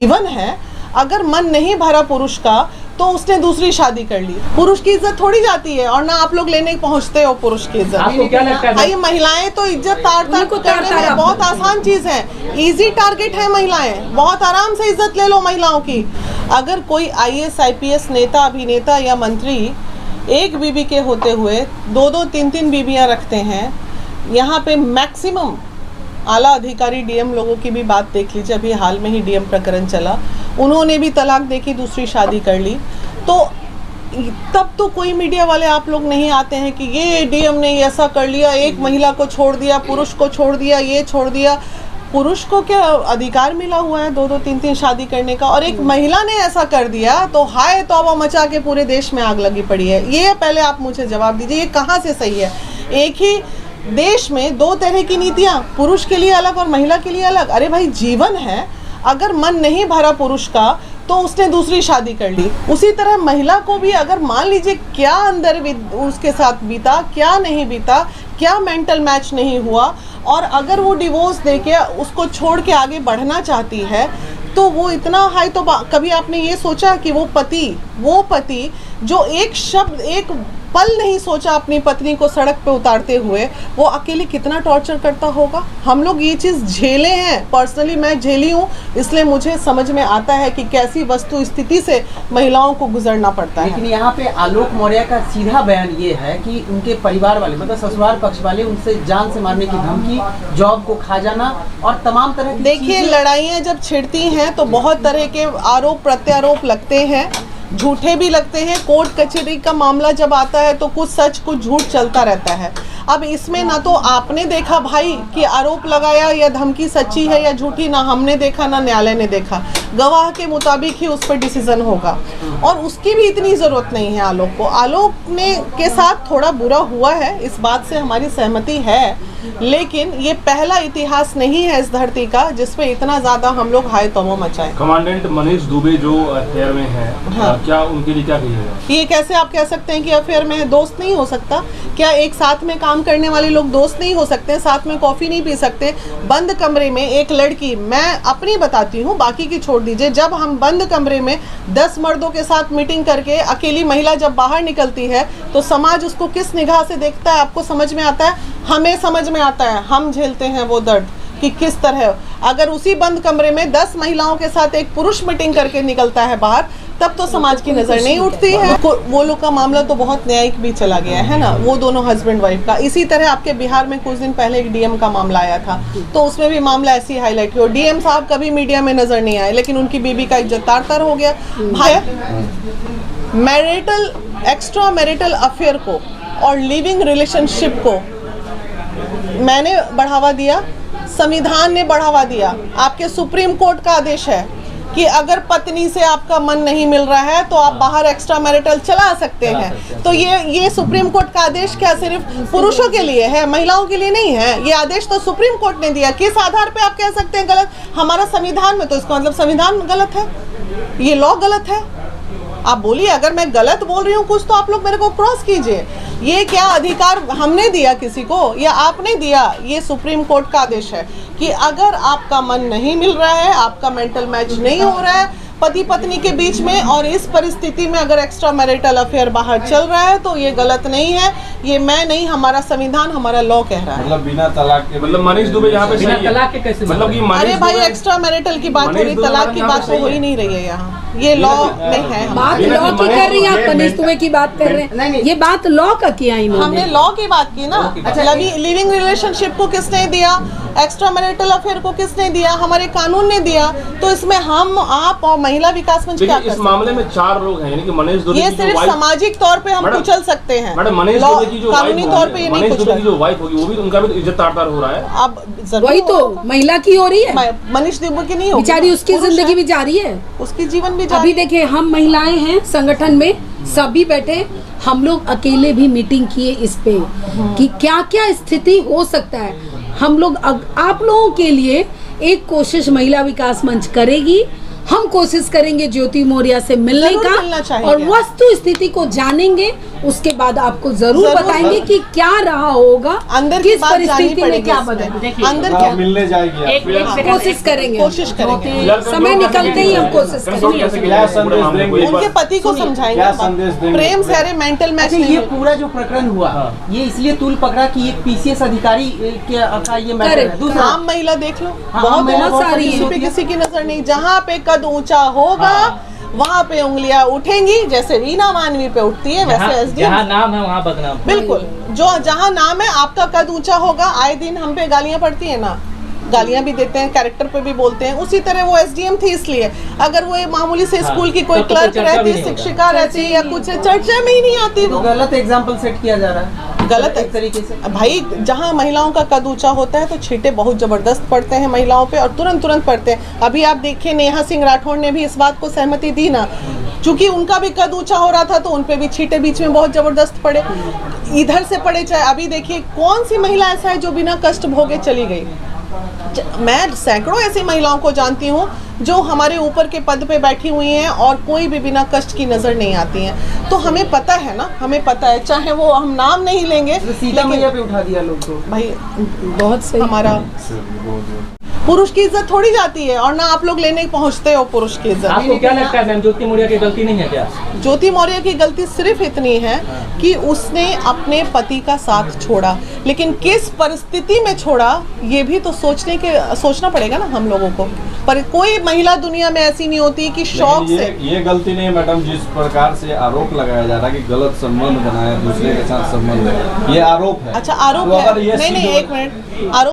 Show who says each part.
Speaker 1: जीवन है, अगर मन नहीं भरा पुरुष का तो उसने दूसरी शादी कर ली। पुरुष की इज्जत थोड़ी जाती है, और ना आप लोग लेने पहुंचते हो पुरुष की इज्जत।
Speaker 2: आपको क्या लगता है?
Speaker 1: भाई महिलाएं तो इज्जत तार को करने में बहुत आसान चीज है, इजी टारगेट है महिलाएं, बहुत आराम से इज्जत ले लो महिलाओं की। अगर कोई IAS IPS नेता, अभिनेता या मंत्री एक बीबी के होते हुए 2-2 3-3 बीबियां रखते हैं, यहाँ पे मैक्सिमम आला अधिकारी DM लोगों की भी बात देख लीजिए, अभी हाल में ही DM प्रकरण चला, उन्होंने भी तलाक देके दूसरी शादी कर ली। तो तब तो कोई मीडिया वाले आप लोग नहीं आते हैं कि ये DM ने ऐसा कर लिया, एक महिला को छोड़ दिया, पुरुष को छोड़ दिया, ये छोड़ दिया। पुरुष को क्या अधिकार मिला हुआ है 2-2 3-3 शादी करने का, और एक महिला ने ऐसा कर दिया तो हाय तौबा मचा के पूरे देश में आग लगी पड़ी है। ये पहले आप मुझे जवाब दीजिए, ये कहाँ से सही है? एक ही देश में 2 तरह की नीतियां, पुरुष के लिए अलग और महिला के लिए अलग। अरे भाई जीवन है, अगर मन नहीं भरा पुरुष का तो उसने दूसरी शादी कर ली। उसी तरह महिला को भी अगर मान लीजिए क्या अंदर उसके साथ बीता, क्या नहीं बीता, क्या मेंटल मैच नहीं हुआ, और अगर वो डिवोर्स देके उसको छोड़ के आगे बढ़ना चाहती है तो वो इतना हाई। तो कभी आपने ये सोचा कि वो पति जो एक शब्द, एक पल नहीं सोचा अपनी पत्नी को सड़क पे उतारते हुए, वो अकेले कितना टॉर्चर करता होगा? हम लोग ये चीज़ झेले हैं, पर्सनली मैं झेली हूँ, इसलिए मुझे समझ में आता है कि कैसी वस्तु स्थिति से महिलाओं को गुजरना पड़ता है।
Speaker 2: लेकिन यहाँ पे आलोक मौर्य का सीधा बयान ये है कि उनके परिवार वाले, मतलब ससुराल पक्ष वाले, उनसे जान से मारने की धमकी, जॉब को खा जाना और तमाम तरह की।
Speaker 1: देखिए, लड़ाइयाँ जब छिड़ती हैं तो बहुत तरह के आरोप प्रत्यारोप लगते हैं, झूठे भी लगते हैं। कोर्ट कचहरी का मामला जब आता है तो कुछ सच कुछ झूठ चलता रहता है। अब इसमें ना तो आपने देखा भाई कि आरोप लगाया या धमकी सच्ची है या झूठी, ना हमने देखा ना न्यायालय ने देखा। गवाह के मुताबिक ही उस पर डिसीजन होगा, और उसकी भी इतनी ज़रूरत नहीं है आलोक को। आलोक ने के साथ थोड़ा बुरा हुआ है, इस बात से हमारी सहमति है, लेकिन ये पहला इतिहास नहीं है इस धरती का जिसपे इतना ज़्यादा हम लोग हाय तौबा मचाएं।
Speaker 3: कमांडेंट मनीष दुबे जो अफेयर में है,
Speaker 1: हाँ।
Speaker 3: क्या उनके लिए क्या कहिएगा?
Speaker 1: ये कैसे आप कह सकते हैं कि अफेयर में है? दोस्त नहीं हो सकता क्या? एक साथ में काम करने वाले लोग दोस्त नहीं हो सकते? साथ में कॉफी नहीं पी सकते? बंद कमरे में एक लड़की, मैं अपनी बताती हूँ, बाकी की छोड़ दीजिए, जब हम बंद कमरे में 10 मर्दों के साथ मीटिंग करके अकेली महिला जब बाहर निकलती है तो समाज उसको किस निगाह से देखता है? आपको समझ में आता है? हमें समझ में आता है, हम झेलते हैं वो दर्द कि किस तरह अगर उसी बंद कमरे में 10 महिलाओं के साथ एक पुरुष मीटिंग करके निकलता है बाहर, तब तो समाज की नज़र नहीं उठती है। वो लोग का मामला तो बहुत न्यायिक भी चला गया है ना, वो दोनों हस्बैंड वाइफ का। इसी तरह आपके बिहार में कुछ दिन पहले एक DM का मामला आया था, तो उसमें भी मामला ऐसी हाईलाइट हुआ। DM साहब कभी मीडिया में नजर नहीं आए, लेकिन उनकी बीबी का इज्जत तार हो गया। भाई मैरिटल, एक्स्ट्रा मैरिटल अफेयर को और लिविंग रिलेशनशिप को मैंने बढ़ावा दिया, संविधान ने बढ़ावा दिया। आपके सुप्रीम कोर्ट का आदेश है कि अगर पत्नी से आपका मन नहीं मिल रहा है तो आप बाहर एक्स्ट्रा मैरिटल चला सकते हैं। तो ये सुप्रीम कोर्ट का आदेश क्या सिर्फ पुरुषों के लिए है, महिलाओं के लिए नहीं है? ये आदेश तो सुप्रीम कोर्ट ने दिया। किस आधार पे आप कह सकते हैं गलत? हमारा संविधान में, तो इसका मतलब संविधान गलत है, ये लॉ गलत है। आप बोलिए, अगर मैं गलत बोल रही हूँ कुछ तो आप लोग मेरे को क्रॉस कीजिए। ये क्या अधिकार हमने दिया किसी को या आपने दिया? ये सुप्रीम कोर्ट का आदेश है कि अगर आपका मन नहीं मिल रहा है, आपका मेंटल मैच नहीं हो रहा है पति पत्नी के बीच में, और इस परिस्थिति में अगर एक्स्ट्रा मैरिटल अफेयर बाहर चल रहा है तो ये गलत नहीं है। ये मैं नहीं, हमारा संविधान, हमारा लॉ कह रहा है।
Speaker 3: मतलब बिना तलाक के, मतलब मनीष दुबे यहाँ पे
Speaker 2: बिना तलाक के कैसे?
Speaker 3: मतलब कि
Speaker 1: अरे भाई, एक्स्ट्रा मैरिटल की बात हो रही, तलाक की बात तो हो ही नहीं रही है यहाँ। ये लॉ में है,
Speaker 4: बात लॉ की कर रही हैं आप, मनीष दुबे की बात कर रहे हैं। ये बात लॉ का किया
Speaker 1: हमने लॉ की बात की ना। अच्छा, लिविंग रिलेशनशिप को किसने दिया? एक्स्ट्रा मैरिटल अफेयर को किसने दिया? हमारे कानून ने दिया। तो इसमें हम, आप और महिला विकास मंच क्या कर सकते हैं?
Speaker 3: इस मामले में 4 लोग हैं, यानी कि मनीष दुबे
Speaker 1: ये सिर्फ सामाजिक तौर पे हम कुचल सकते हैं।
Speaker 3: मैडम, मनीष दुबे की जो
Speaker 1: कानूनी तौर पे ये नहीं कुचल।
Speaker 3: जो वाइफ होगी वो भी, उनका भी इज्जत तार हो रहा है।
Speaker 1: अब
Speaker 4: वही तो महिला की हो रही है,
Speaker 1: मनीष दुबे की नहीं होगी,
Speaker 4: बेचारी उसकी जिंदगी भी जारी है,
Speaker 1: उसकी जीवन भी जारी।
Speaker 4: अभी देखिए, हम महिलाएं हैं संगठन में, सभी बैठे, हम लोग अकेले भी मीटिंग किए इस पे कि क्या क्या स्थिति हो सकता है। हम लोग आप लोगों के लिए एक कोशिश महिला विकास मंच करेगी। हम कोशिश करेंगे ज्योति मौर्य से मिलने का, और वस्तु स्थिति को जानेंगे उसके बाद आपको जरूर
Speaker 1: जरूर
Speaker 4: बताएंगे कि क्या रहा होगा,
Speaker 1: अंदर की
Speaker 4: किस
Speaker 1: बात जानी
Speaker 4: परिस्थिति में
Speaker 1: पड़ेगी
Speaker 4: क्या
Speaker 1: इसमें।
Speaker 4: बदला।
Speaker 1: अंदर क्या
Speaker 5: मिलने जाएगी आप।
Speaker 4: कोशिश करेंगे,
Speaker 1: कोशिश करेंगे।
Speaker 4: समय निकलते ही हम कोशिश करेंगे।
Speaker 5: क्या संदेश देंगे?
Speaker 1: उनके पति को समझाएंगे,
Speaker 5: क्या संदेश देंगे?
Speaker 1: प्रेम से अरे मेंटल मैच
Speaker 2: अच्छा,
Speaker 1: नहीं
Speaker 2: ये
Speaker 1: है।
Speaker 2: पूरा जो प्रकरण हुआ ये इसलिए तूल पकड़ा कि एक पीसीएस अधिकारी का ये मैटर है।
Speaker 4: Correct।
Speaker 2: दूसरा
Speaker 1: आम महिला देख लो,
Speaker 2: हाँ,
Speaker 1: बहुत
Speaker 2: महिला
Speaker 1: बहुत
Speaker 4: सारी
Speaker 1: किसी
Speaker 4: है।
Speaker 1: पे किसी की नजर नहीं। जहाँ पे कद ऊंचा होगा वहाँ पे उंगलियां उठेंगी, जैसे रीना मानवी पे उठती है वैसे एसडीएम।
Speaker 6: जहाँ नाम है वहाँ बदनाम।
Speaker 1: बिल्कुल, जो जहाँ नाम है आपका कद ऊंचा होगा, आए दिन हम पे गालियां पड़ती है ना, गालियां भी देते हैं, कैरेक्टर पे भी बोलते हैं। उसी तरह वो एसडीएम थी, इसलिए अगर वो मामूली से स्कूल की कोई
Speaker 6: तब तो
Speaker 1: क्लर्क
Speaker 6: चर्चा भी
Speaker 1: रहती,
Speaker 6: नहीं होगा।
Speaker 1: शिक्षिका रहती या कुछ चर्चा में ही नहीं आती।
Speaker 2: तो
Speaker 1: वो
Speaker 2: गलत एग्जाम्पल सेट किया जा रहा है,
Speaker 1: गलत
Speaker 2: एक तरीके से।
Speaker 1: भाई, जहाँ महिलाओं का कद ऊंचा होता है तो छींटे बहुत जबरदस्त पड़ते हैं महिलाओं पे, और तुरंत पड़ते हैं। अभी आप देखिए नेहा सिंह राठौड़ ने भी इस बात को सहमति दी ना, क्योंकि उनका भी कद ऊंचा हो रहा था तो उनपे भी छींटे बीच में बहुत जबरदस्त पड़े, इधर से पड़े चाहे। अभी देखिए कौन सी महिला ऐसा है जो बिना कष्ट भोगे चली गई। मैं सैकड़ों ऐसी महिलाओं को जानती हूँ जो हमारे ऊपर के पद पे बैठी हुई हैं और कोई भी बिना कष्ट की नजर नहीं आती हैं। तो हमें पता है ना, हमें पता है, चाहे वो हम नाम नहीं लेंगे,
Speaker 2: तो सीता मैया पे उठा दिया लोग तो।
Speaker 1: भाई
Speaker 4: बहुत सही।
Speaker 1: हमारा पुरुष की इज्जत थोड़ी जाती है, और ना आप लोग लेने पहुंचते हो पुरुष की इज्जत।
Speaker 6: आपको क्या लगता है मैम, ज्योति मौर्य की गलती नहीं है क्या?
Speaker 1: ज्योति मौर्य की गलती सिर्फ इतनी है कि उसने अपने पति का साथ छोड़ा, लेकिन किस परिस्थिति में छोड़ा ये भी तो सोचना पड़ेगा ना हम लोगों को। पर कोई महिला दुनिया में ऐसी नहीं होती कि शौक से।
Speaker 5: ये गलती नहीं है मैडम, जिस प्रकार से आरोप लगाया जा रहा है कि गलत संबंध बनाया दूसरे के साथ संबंध है, ये आरोप है।
Speaker 1: अच्छा, आरोप
Speaker 5: तो
Speaker 1: है?
Speaker 5: अगर ये
Speaker 1: नहीं,
Speaker 5: सिद्ध हो-
Speaker 1: एक मिनट, आरोप